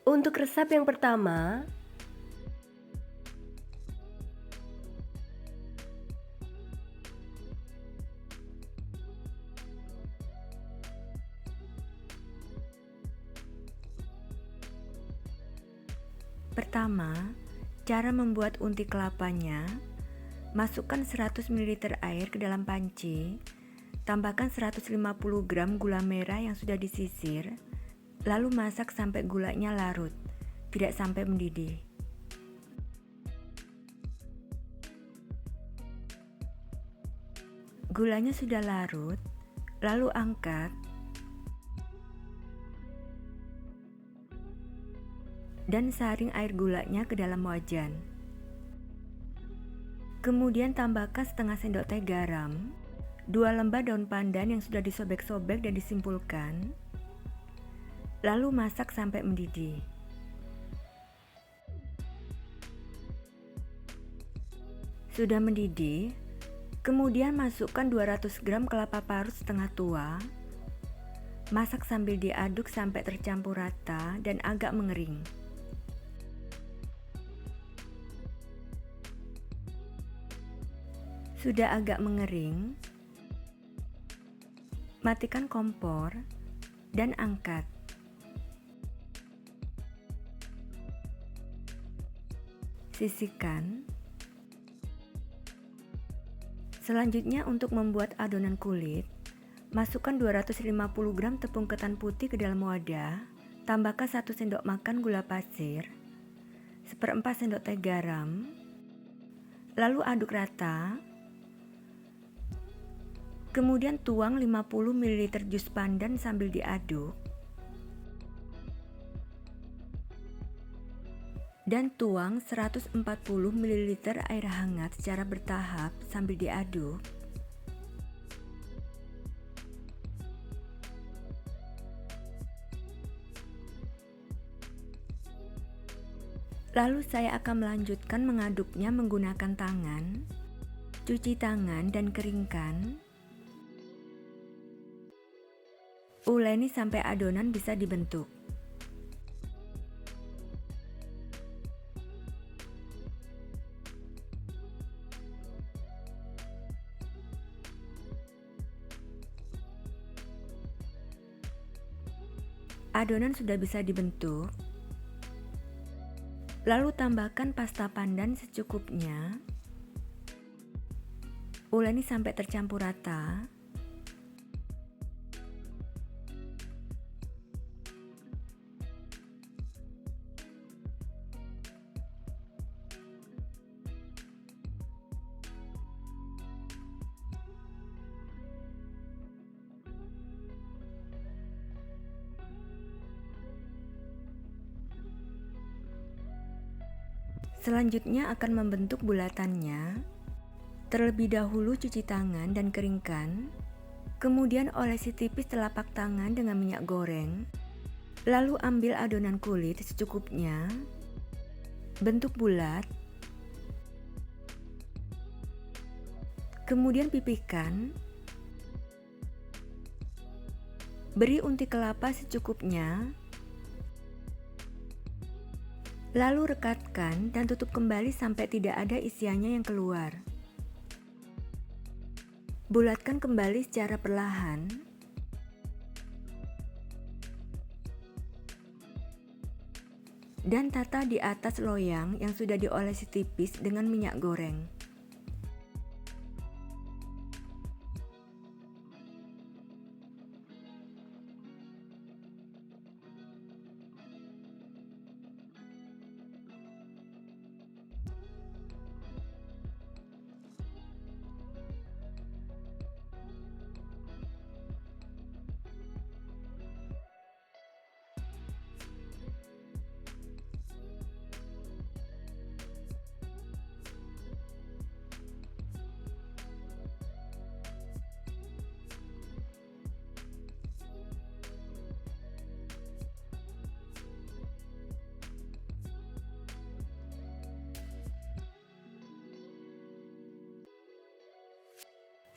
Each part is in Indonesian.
Untuk resep yang pertama, Pertama, cara membuat unti kelapanya. Masukkan 100 ml air ke dalam panci. Tambahkan 150 gram gula merah yang sudah disisir. Lalu masak sampai gulanya larut, tidak sampai mendidih. Gulanya sudah larut, lalu angkat dan saring air gulanya ke dalam wajan. Kemudian tambahkan setengah sendok teh garam, 2 lembar daun pandan yang sudah disobek-sobek dan disimpulkan, lalu masak sampai mendidih. Sudah mendidih, kemudian masukkan 200 gram kelapa parut setengah tua. Masak sambil diaduk sampai tercampur rata dan agak mengering. Sudah agak mengering, matikan kompor dan angkat. Sisihkan. Selanjutnya untuk membuat adonan kulit, masukkan 250 gram tepung ketan putih ke dalam wadah, tambahkan 1 sendok makan gula pasir, 1/4 sendok teh garam, lalu aduk rata. Kemudian tuang 50 ml jus pandan sambil diaduk. Dan tuang 140 ml air hangat secara bertahap sambil diaduk. Lalu saya akan melanjutkan mengaduknya menggunakan tangan. Cuci tangan dan keringkan. Uleni sampai adonan bisa dibentuk. Adonan sudah bisa dibentuk. Lalu tambahkan pasta pandan secukupnya. Uleni sampai tercampur rata. Selanjutnya akan membentuk bulatannya. Terlebih dahulu cuci tangan dan keringkan. Kemudian olesi tipis telapak tangan dengan minyak goreng. Lalu ambil adonan kulit secukupnya. Bentuk bulat. Kemudian pipihkan. Beri unti kelapa secukupnya. Lalu rekatkan dan tutup kembali sampai tidak ada isiannya yang keluar. Bulatkan kembali secara perlahan. Dan tata di atas loyang yang sudah diolesi tipis dengan minyak goreng.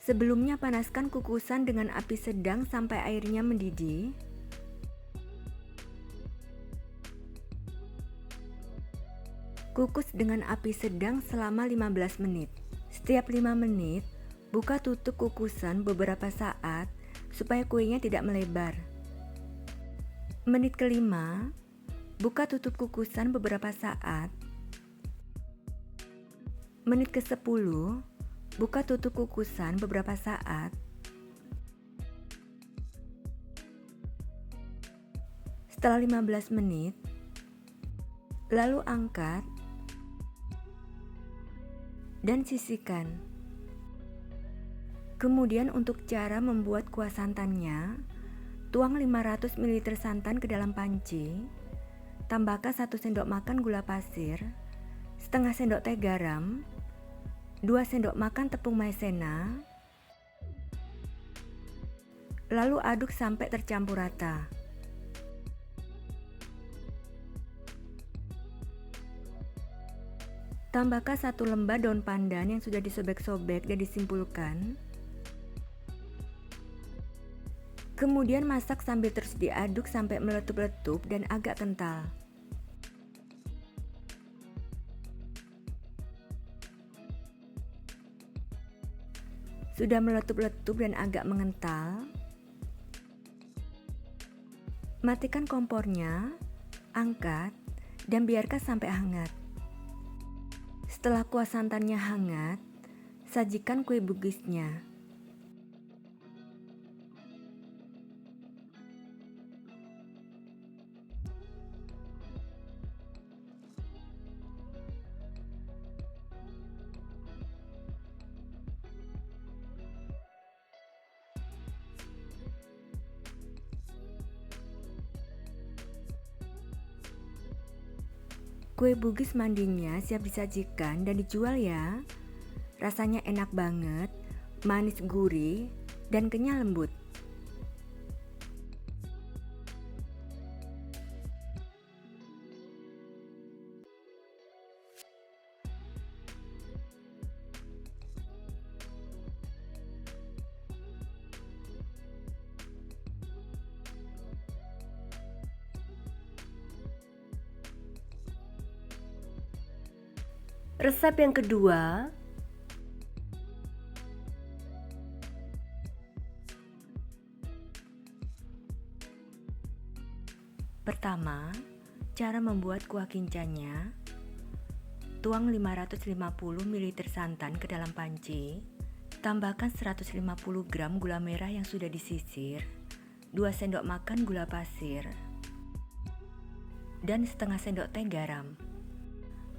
Sebelumnya panaskan kukusan dengan api sedang sampai airnya mendidih. Kukus dengan api sedang selama 15 menit. Setiap 5 menit, buka tutup kukusan beberapa saat supaya kuenya tidak melebar. Menit kelima, buka tutup kukusan beberapa saat. Menit ke-10, buka tutup kukusan beberapa saat. Setelah 15 menit, lalu angkat dan sisihkan. Kemudian untuk cara membuat kuah santannya, tuang 500 ml santan ke dalam panci, tambahkan 1 sendok makan gula pasir, setengah sendok teh garam, 2 sendok makan tepung maizena, lalu aduk sampai tercampur rata. Tambahkan 1 lembar daun pandan yang sudah disobek-sobek dan disimpulkan. Kemudian masak sambil terus diaduk sampai meletup-letup dan agak kental. Sudah meletup-letup dan agak mengental, matikan kompornya, angkat, dan biarkan sampai hangat. Setelah kuah santannya hangat, sajikan kue bugisnya. Kue bugis mandinya siap disajikan dan dijual ya. Rasanya enak banget, manis gurih, dan kenyal lembut. Resep yang kedua, pertama, cara membuat kuah kincanya. Tuang 550 ml santan ke dalam panci. Tambahkan 150 gram gula merah yang sudah disisir, 2 sendok makan gula pasir, dan setengah sendok teh garam.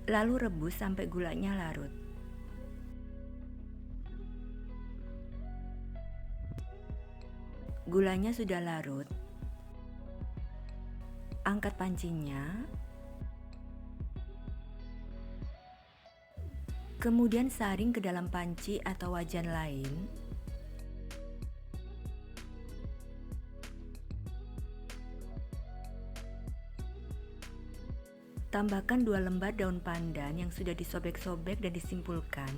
Lalu rebus sampai gulanya larut. Gulanya sudah larut. Angkat pancinya. Kemudian saring ke dalam panci atau wajan lain. Tambahkan 2 lembar daun pandan yang sudah disobek-sobek dan disimpulkan.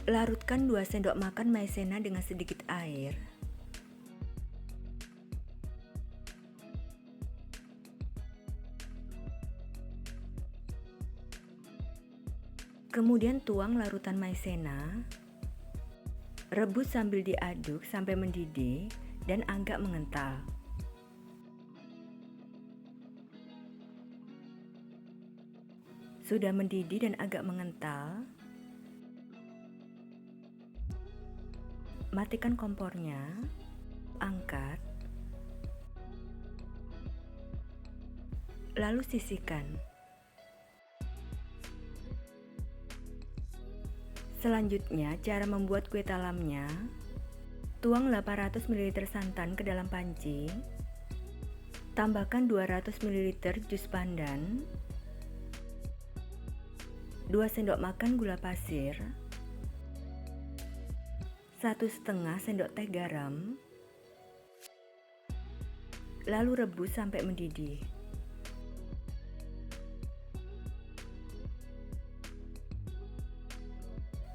Larutkan 2 sendok makan maizena dengan sedikit air. Kemudian tuang larutan maizena. Rebus sambil diaduk sampai mendidih dan agak mengental. Sudah mendidih dan agak mengental, matikan kompornya, angkat, lalu sisihkan. Selanjutnya, cara membuat kue talamnya. Tuang 800 ml santan ke dalam panci. Tambahkan 200 ml jus pandan, 2 sendok makan gula pasir, 1,5 sendok teh garam, lalu rebus sampai mendidih.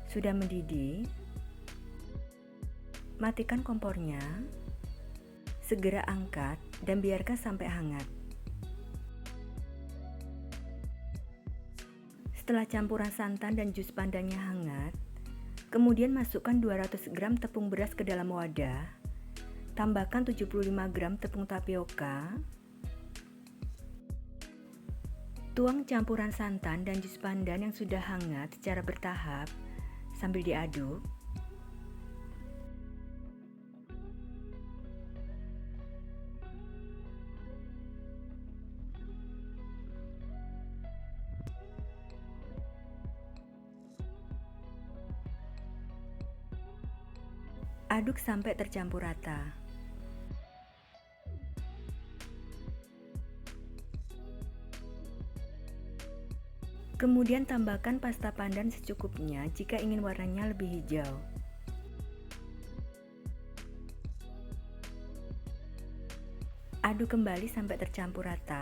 Sudah mendidih, matikan kompornya, segera angkat dan biarkan sampai hangat. Setelah campuran santan dan jus pandannya hangat, kemudian masukkan 200 gram tepung beras ke dalam wadah. Tambahkan 75 gram tepung tapioka. Tuang campuran santan dan jus pandan yang sudah hangat secara bertahap sambil diaduk. Aduk sampai tercampur rata. Kemudian tambahkan pasta pandan secukupnya jika ingin warnanya lebih hijau. Aduk kembali sampai tercampur rata.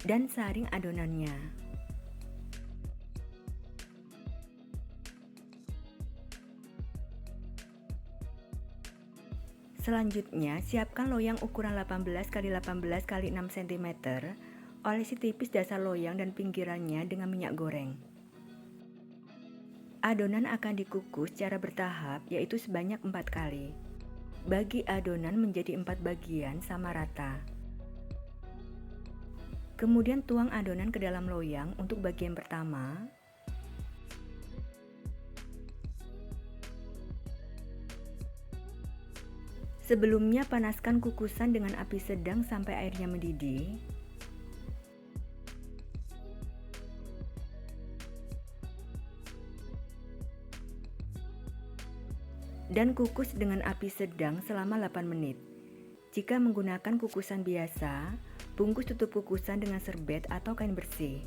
Dan saring adonannya. Selanjutnya, siapkan loyang ukuran 18 x 18 x 6 cm. Olesi tipis dasar loyang dan pinggirannya dengan minyak goreng. Adonan akan dikukus secara bertahap, yaitu sebanyak 4 kali. Bagi adonan menjadi 4 bagian sama rata. Kemudian tuang adonan ke dalam loyang untuk bagian pertama. Sebelumnya panaskan kukusan dengan api sedang sampai airnya mendidih. Dan kukus dengan api sedang selama 8 menit. Jika menggunakan kukusan biasa, bungkus tutup kukusan dengan serbet atau kain bersih.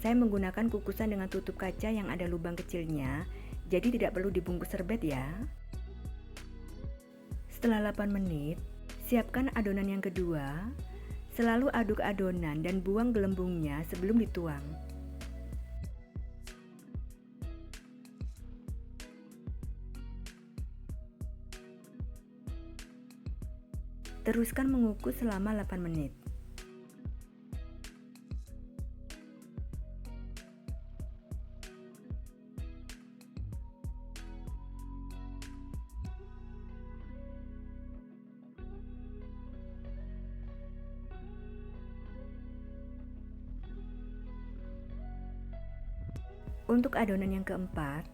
Saya menggunakan kukusan dengan tutup kaca yang ada lubang kecilnya, jadi tidak perlu dibungkus serbet ya. Setelah 8 menit, siapkan adonan yang kedua. Selalu aduk adonan dan buang gelembungnya sebelum dituang. Teruskan mengukus selama 8 menit. Untuk adonan yang keempat,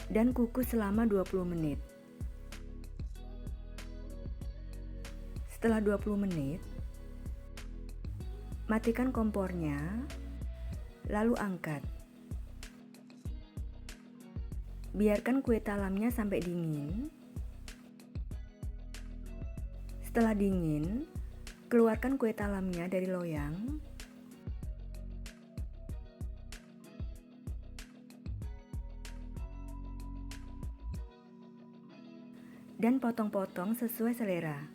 dan kukus selama 20 menit. Setelah 20 menit, matikan kompornya. Lalu angkat. Biarkan kue talamnya sampai dingin. Setelah dingin, keluarkan kue talamnya dari loyang. Dan potong-potong sesuai selera.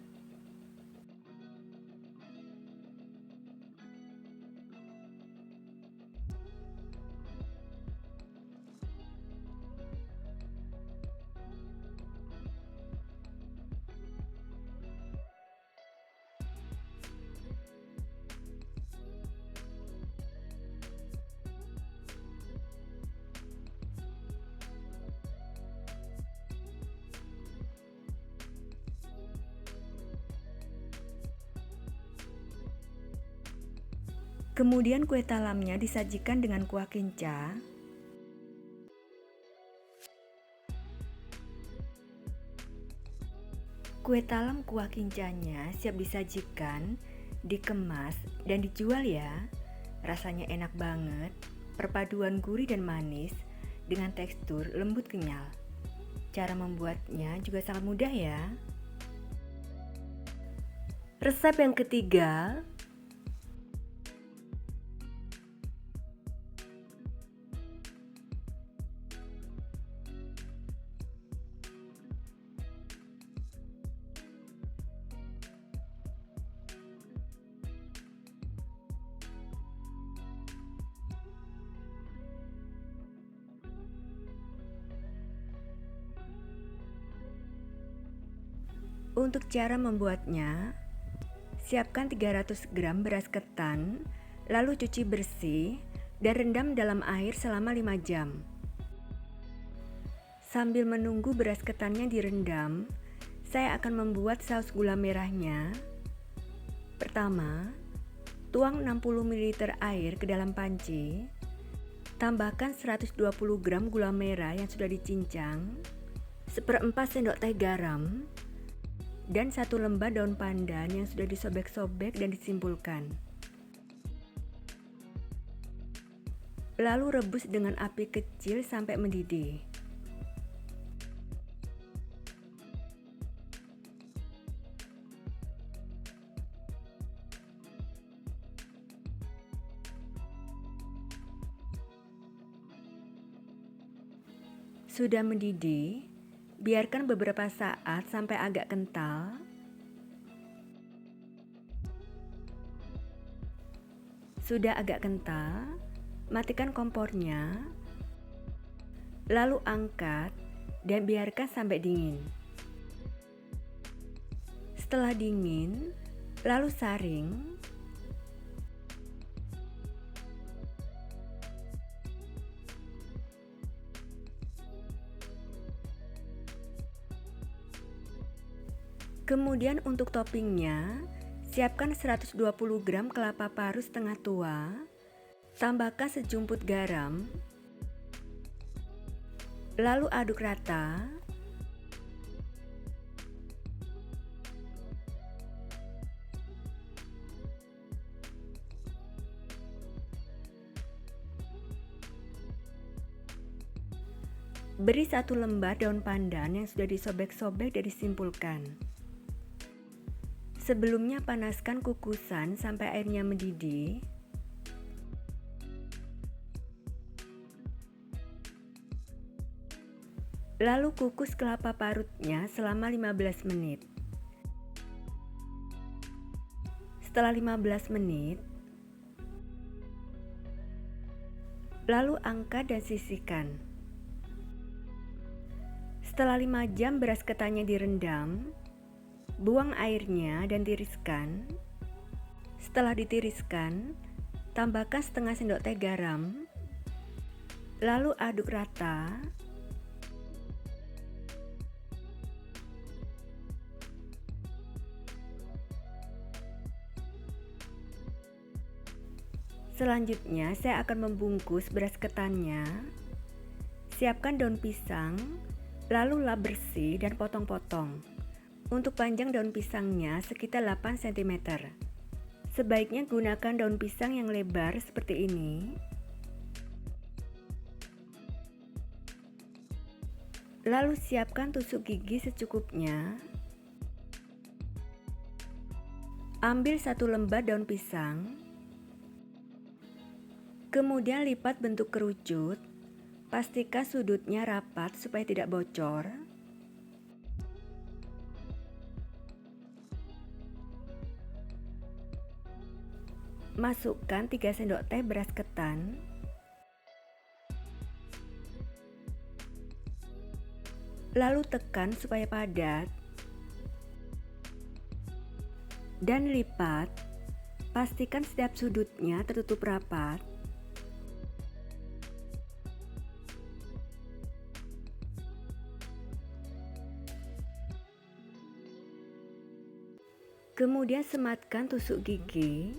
Kemudian kue talamnya disajikan dengan kuah kinca. Kue talam kuah kincanya siap disajikan, dikemas, dan dijual ya. Rasanya enak banget, perpaduan gurih dan manis dengan tekstur lembut kenyal. Cara membuatnya juga sangat mudah ya. Resep yang ketiga, Untuk cara membuatnya, siapkan 300 gram beras ketan, lalu cuci bersih dan rendam dalam air selama 5 jam. Sambil menunggu beras ketannya direndam, saya akan membuat saus gula merahnya. Pertama, tuang 60 ml air ke dalam panci. Tambahkan 120 gram gula merah yang sudah dicincang, 1/4 sendok teh garam, dan 1 lembar daun pandan yang sudah disobek-sobek dan disimpulkan. Lalu rebus dengan api kecil sampai mendidih. Sudah mendidih, biarkan beberapa saat sampai agak kental. Sudah agak kental, matikan kompornya, lalu angkat dan biarkan sampai dingin. Setelah dingin, lalu saring. Kemudian untuk toppingnya, siapkan 120 gram kelapa parut setengah tua, tambahkan sejumput garam, lalu aduk rata. Beri 1 lembar daun pandan yang sudah disobek-sobek dan disimpulkan. Sebelumnya panaskan kukusan sampai airnya mendidih. Lalu kukus kelapa parutnya selama 15 menit. Setelah 15 menit, lalu angkat dan sisihkan. Setelah 5 jam beras ketannya direndam, buang airnya dan tiriskan. Setelah ditiriskan, tambahkan setengah sendok teh garam, lalu aduk rata. Selanjutnya, saya akan membungkus beras ketannya. Siapkan daun pisang, lalu lap bersih dan potong-potong. Untuk panjang daun pisangnya sekitar 8 cm. Sebaiknya gunakan daun pisang yang lebar seperti ini. Lalu siapkan tusuk gigi secukupnya. Ambil 1 lembar daun pisang. Kemudian lipat bentuk kerucut. Pastikan sudutnya rapat supaya tidak bocor. Masukkan 3 sendok teh beras ketan. Lalu tekan supaya padat. Dan lipat. Pastikan setiap sudutnya tertutup rapat. Kemudian sematkan tusuk gigi.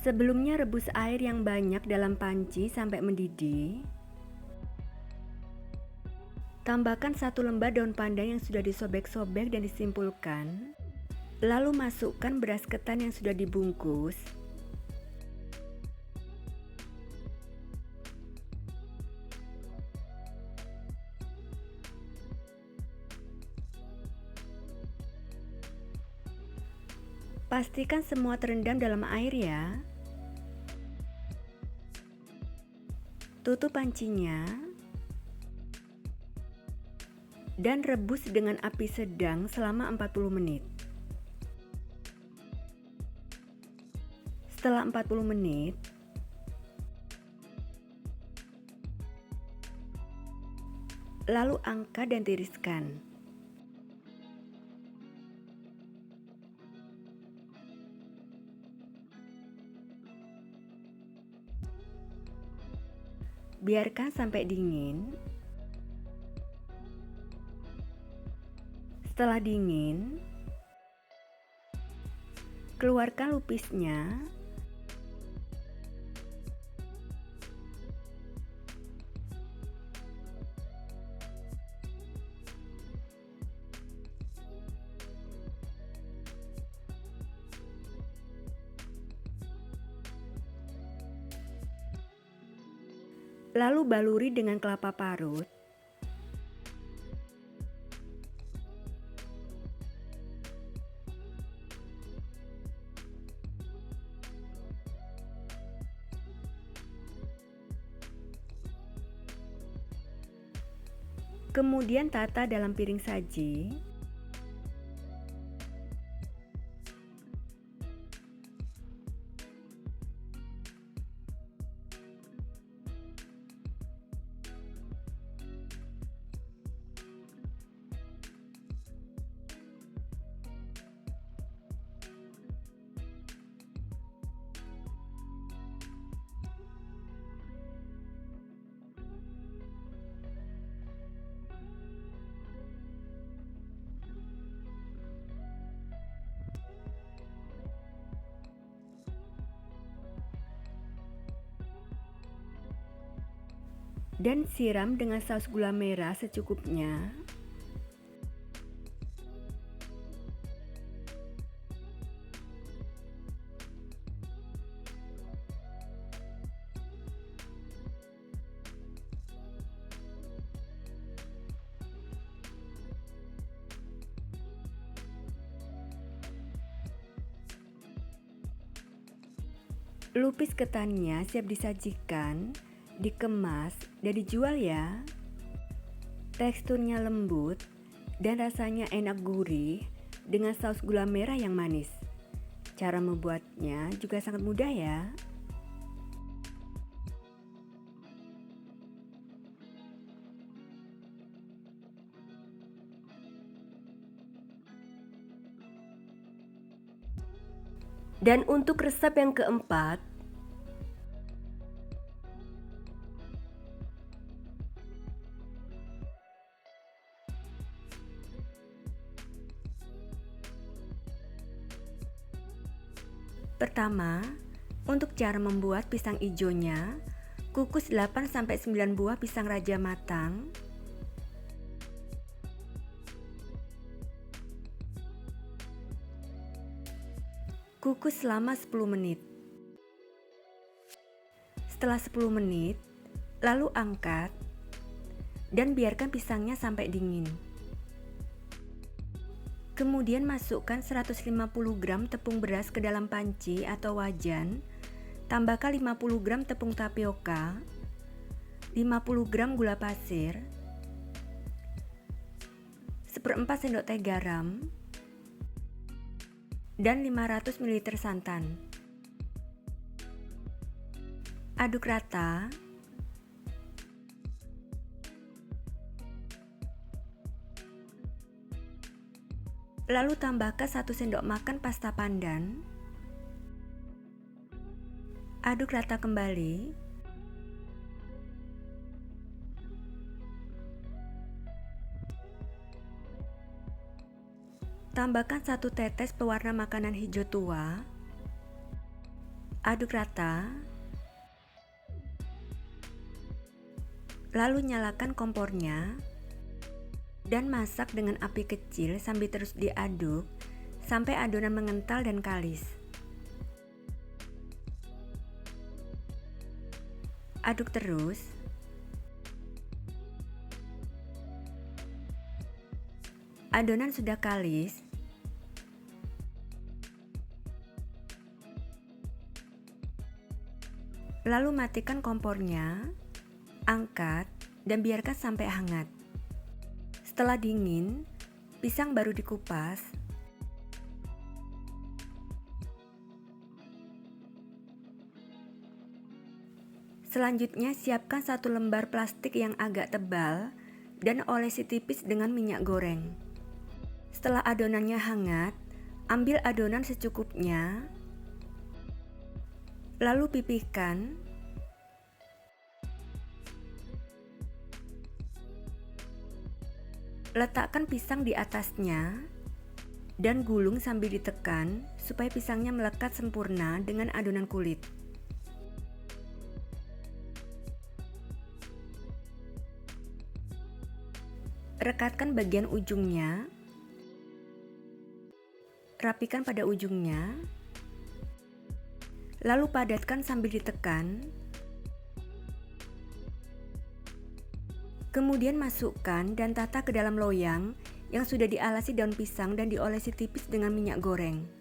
Sebelumnya rebus air yang banyak dalam panci sampai mendidih. Tambahkan 1 lembar daun pandan yang sudah disobek-sobek dan disimpulkan. Lalu masukkan beras ketan yang sudah dibungkus. Pastikan semua terendam dalam air ya. Tutup pancinya dan rebus dengan api sedang selama 40 menit. Setelah 40 menit, lalu angkat dan tiriskan. Biarkan sampai dingin. Setelah dingin, keluarkan lupisnya. Lalu baluri dengan kelapa parut. Kemudian tata dalam piring saji. Dan siram dengan saus gula merah secukupnya. Lupis ketannya siap disajikan, dikemas, dan dijual ya. Teksturnya lembut dan rasanya enak gurih dengan saus gula merah yang manis. Cara membuatnya juga sangat mudah ya. Dan untuk resep yang keempat, pertama, untuk cara membuat pisang ijonya, kukus 8-9 buah pisang raja matang. Kukus selama 10 menit. Setelah 10 menit, lalu angkat dan biarkan pisangnya sampai dingin. Kemudian masukkan 150 gram tepung beras ke dalam panci atau wajan. Tambahkan 50 gram tepung tapioka, 50 gram gula pasir, 1/4 sendok teh garam, dan 500 ml santan. Aduk rata. Lalu tambahkan 1 sendok makan pasta pandan. Aduk rata kembali. Tambahkan 1 tetes pewarna makanan hijau tua. Aduk rata. Lalu nyalakan kompornya. dan masak dengan api kecil sambil terus diaduk sampai adonan mengental dan kalis. Aduk terus. Adonan sudah kalis. Lalu matikan kompornya, angkat, dan biarkan sampai hangat. Setelah dingin, pisang baru dikupas. Selanjutnya siapkan 1 lembar plastik yang agak tebal dan olesi tipis dengan minyak goreng. Setelah adonannya hangat, ambil adonan secukupnya, lalu pipihkan. Letakkan pisang di atasnya dan gulung sambil ditekan supaya pisangnya melekat sempurna dengan adonan kulit. Rekatkan bagian ujungnya, rapikan pada ujungnya, lalu padatkan sambil ditekan. Kemudian masukkan dan tata ke dalam loyang yang sudah dialasi daun pisang dan diolesi tipis dengan minyak goreng.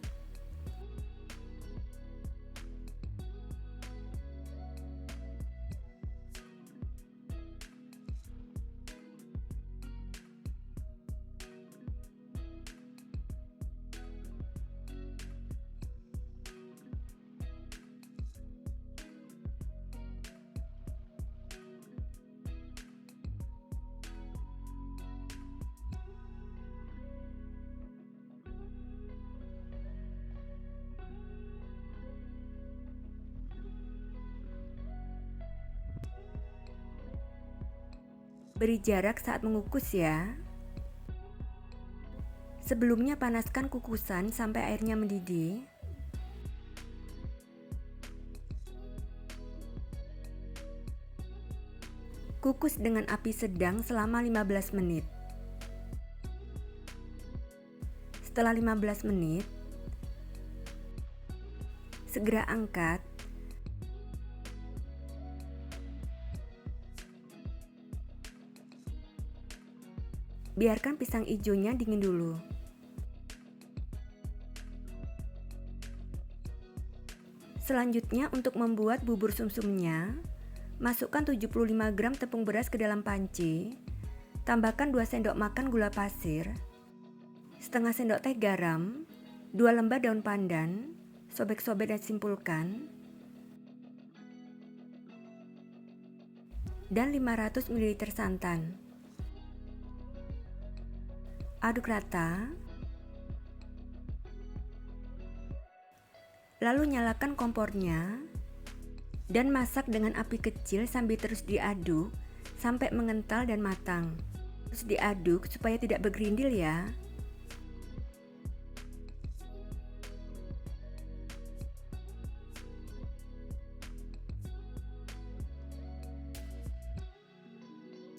Beri jarak saat mengukus ya. Sebelumnya panaskan kukusan sampai airnya mendidih. Kukus dengan api sedang selama 15 menit. Setelah 15 menit, segera angkat. Biarkan pisang hijaunya dingin dulu. Selanjutnya untuk membuat bubur sumsumnya, masukkan 75 gram tepung beras ke dalam panci, tambahkan 2 sendok makan gula pasir, setengah sendok teh garam, 2 lembar daun pandan, sobek-sobek dan simpulkan, dan 500 ml santan. Aduk rata. Lalu nyalakan kompornya dan masak dengan api kecil sambil terus diaduk sampai mengental dan matang. Terus diaduk supaya tidak bergerindil ya.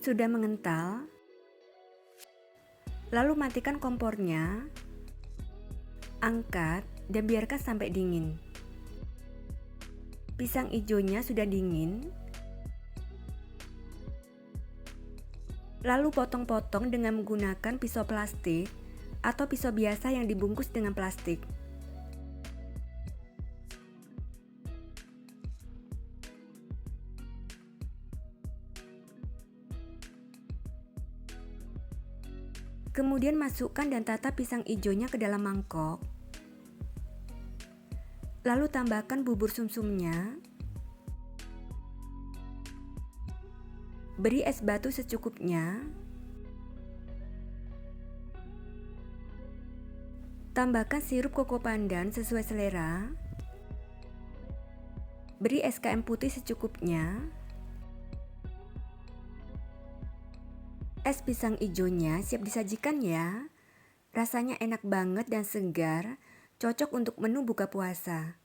Sudah mengental. Lalu matikan kompornya, angkat dan biarkan sampai dingin. Pisang hijaunya sudah dingin. Lalu potong-potong dengan menggunakan pisau plastik atau pisau biasa yang dibungkus dengan plastik. Kemudian masukkan dan tata pisang hijaunya ke dalam mangkok. Lalu tambahkan bubur sumsumnya. Beri es batu secukupnya. Tambahkan sirup koko pandan sesuai selera. Beri es KM putih secukupnya. Es pisang hijaunya siap disajikan ya. Rasanya enak banget dan segar, cocok untuk menu buka puasa.